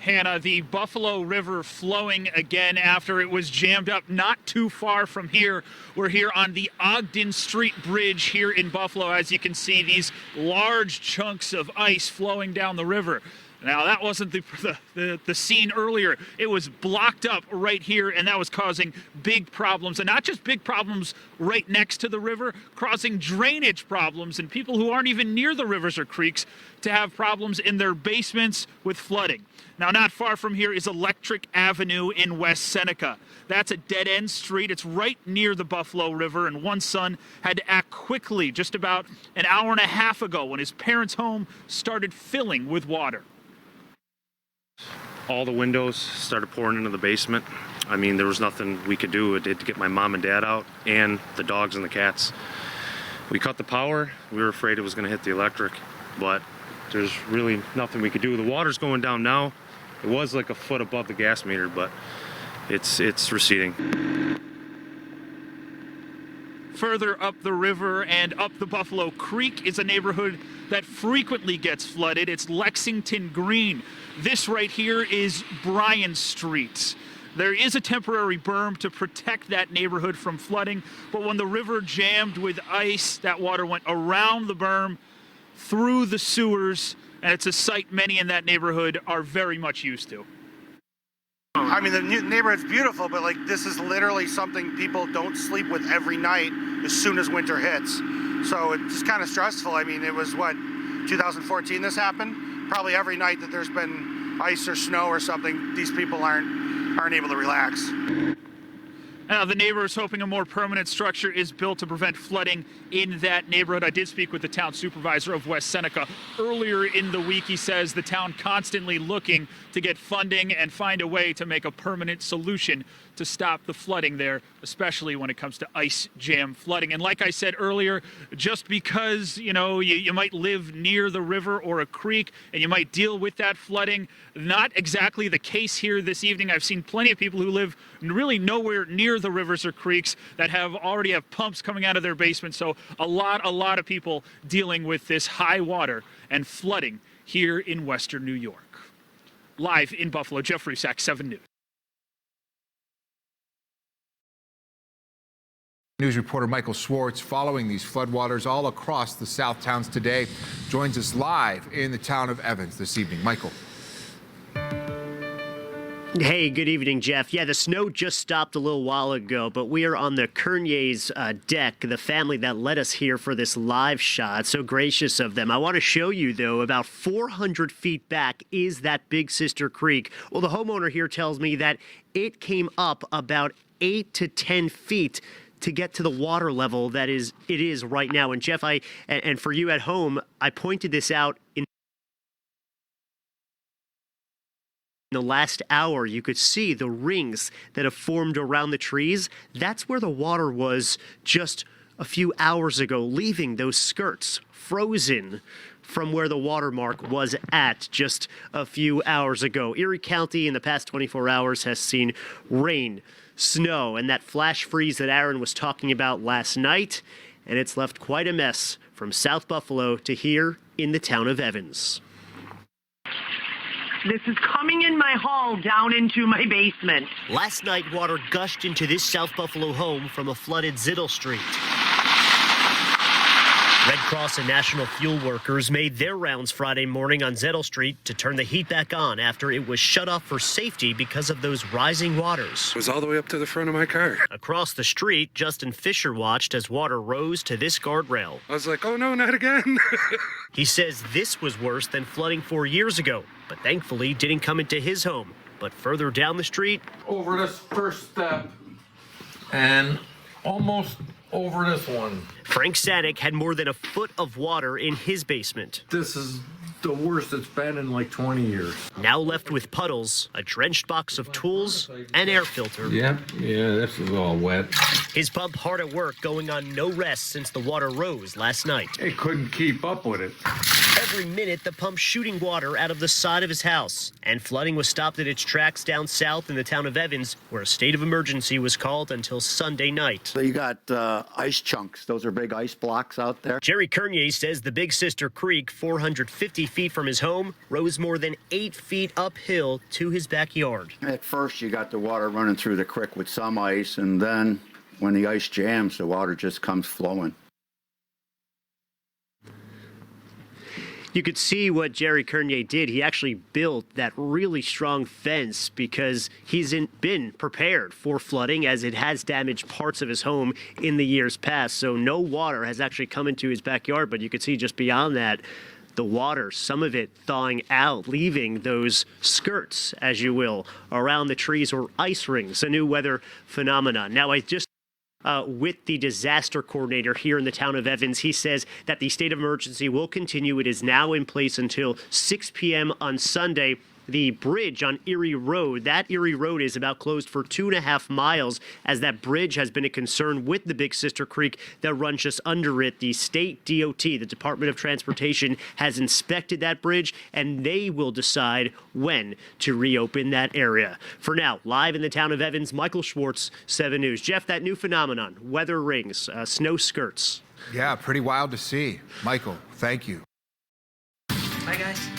Hannah, the Buffalo River flowing again after it was jammed up not too far from here. We're here on the Ogden Street Bridge here in Buffalo. As you can see, these large chunks of ice flowing down the river. Now, that wasn't the scene earlier. It was blocked up right here, and that was causing big problems. And not just big problems right next to the river, causing drainage problems and people who aren't even near the rivers or creeks to have problems in their basements with flooding. Now, not far from here is Electric Avenue in West Seneca. That's a dead-end street. It's right near the Buffalo River, and one son had to act quickly just about an hour and a half ago when his parents' home started filling with water. All the windows started pouring into the basement. I mean, there was nothing we could do. It had to get my mom and dad out and the dogs and the cats. We cut the power. We were afraid it was going to hit the electric, but there's really nothing we could do. The water's going down now. It was like a foot above the gas meter, but it's receding. Further up the river and up the Buffalo Creek is a neighborhood that frequently gets flooded. It's Lexington Green. This right here is Bryan Street. There is a temporary berm to protect that neighborhood from flooding, but when the river jammed with ice, that water went around the berm, through the sewers, and it's a sight many in that neighborhood are very much used to. I mean, the neighborhood's beautiful, but like this is literally something people don't sleep with every night as soon as winter hits. So it's kind of stressful. I mean, it was 2014 this happened? Probably every night that there's been ice or snow or something, these people aren't able to relax. Now, the neighbor is hoping a more permanent structure is built to prevent flooding in that neighborhood. I did speak with the town supervisor of West Seneca earlier in the week. He says the town constantly looking to get funding and find a way to make a permanent solution to stop the flooding there, especially when it comes to ice jam flooding. And like I said earlier, just because, you might live near the river or a creek and you might deal with that flooding, not exactly the case here this evening. I've seen plenty of people who live really nowhere near the rivers or creeks that already have pumps coming out of their basement. So a lot of people dealing with this high water and flooding here in Western New York. Live in Buffalo, Jeff Rusak, 7 News. News reporter Michael Schwartz, following these floodwaters all across the South Towns today, joins us live in the town of Evans this evening. Michael. Hey, good evening, Jeff. Yeah, the snow just stopped a little while ago, but we are on the Kernier's deck, the family that let us here for this live shot. So gracious of them. I want to show you, though, about 400 feet back is that Big Sister Creek. Well, the homeowner here tells me that it came up about 8 to 10 feet to get to the water level that it is right now. And Jeff, and for you at home, I pointed this out in the last hour. You could see the rings that have formed around the trees. That's where the water was just a few hours ago, leaving those skirts frozen from where the watermark was at just a few hours ago. Erie County in the past 24 hours has seen rain, snow, and that flash freeze that Aaron was talking about last night, and it's left quite a mess from South Buffalo to here in the town of Evans. This is coming in my hall down into my basement. Last night, water gushed into this South Buffalo home from a flooded Ziddle Street. Red Cross and National Fuel workers made their rounds Friday morning on Ziddle Street to turn the heat back on after it was shut off for safety because of those rising waters. It was all the way up to the front of my car. Across the street, Justin Fisher watched as water rose to this guardrail. I was like, oh no, not again. He says this was worse than flooding 4 years ago, but thankfully didn't come into his home. But further down the street, over this first step and almost over this one. Frank Sanek had more than a foot of water in his basement. This is the worst it's been in like 20 years. Now left with puddles, a drenched box of tools, an air filter. Yeah, this is all wet. His pump hard at work, going on no rest since the water rose last night. It couldn't keep up with it. Every minute, the pump shooting water out of the side of his house. And flooding was stopped at its tracks down south in the town of Evans, where a state of emergency was called until Sunday night. So you got ice chunks. Those are big ice blocks out there. Jerry Kernier says the Big Sister Creek, 450 feet from his home rose more than 8 feet uphill to his backyard. At first, you got the water running through the creek with some ice, and then when the ice jams, the water just comes flowing. You could see what Jerry Kernier did. He actually built that really strong fence because he's been prepared for flooding, as it has damaged parts of his home in the years past. So no water has actually come into his backyard, but you could see just beyond that, the water, some of it thawing out, leaving those skirts, as you will, around the trees, or ice rings, a new weather phenomenon. Now, I just with the disaster coordinator here in the town of Evans. He says that the state of emergency will continue. It is now in place until 6 p.m. on Sunday. The bridge on Erie Road, that Erie Road is about closed for 2.5 miles, as that bridge has been a concern with the Big Sister Creek that runs just under it. The state DOT, the Department of Transportation, has inspected that bridge, and they will decide when to reopen that area. For now, live in the town of Evans, Michael Schwartz, 7 News. Jeff, that new phenomenon, weather rings, snow skirts. Yeah, pretty wild to see. Michael, thank you. Bye, guys.